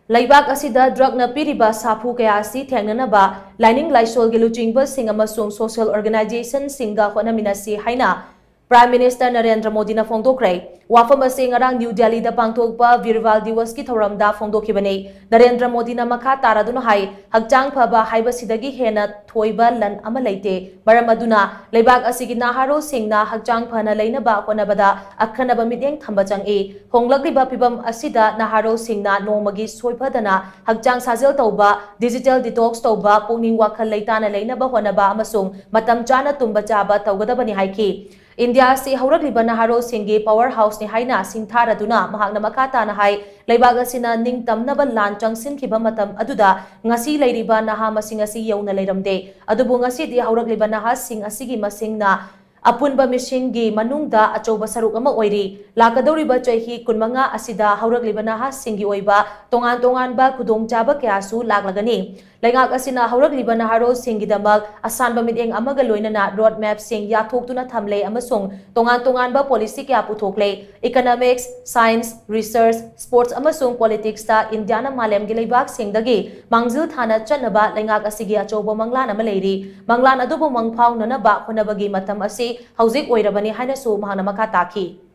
Laibak asida drug na piriba sapu kaya asi thengnanaba lining laisol gi luchingba sing amasung social organization singa honaminasi haina Prime Minister Narendra Modi na phongdokre wafam ase ngarang New Delhi da pangthokpa Virwal Diwas ki thoramda phongdokhibane Narendra Modi na makha taraduna hai hakchang phaba haibasidagi hena thoiba lan ama leite maram aduna leibak asigi naharo singna hakchang phana leinaba honabada akhanaba miteng thamba changi honglakliba pibam asida naharo singna nomagi soiphadana hakchang sajel tauba digital detox tauba pungning wakhal leitana leinaba honaba amasung matam chana tumba chaba taugadabani haiki India si haurakliba naharo singi powerhouse ni haina singtharaduna mahakna makata na hai leibaga sina ningtamnaba lan changsinkiba matam aduda ngasi leiriba naha masing asi yauna leiramde adubu ngasi di haurakliba naha sing asigi masingna apunba misinggi manungda achoba saruk ama oiri lakadoriba chahi kunmanga asida haurakliba naha singi oiba tongan tongan ba kudong chaba kyasu laglagani Lengak asina haurakliba naharo singgidamak asanba miteng amaga loinana road map sing yathoktuna thamle amasung tongan ba policy kya puthokle economics science research sports amasung politics ta Indiana malem gi leibak singdagi mangjil thana chanaba lengak asigi achoba manglan ama leiri manglan adubu mangphau nana ba khonabagi matam asi haujik oirabani haina su mahana makha taki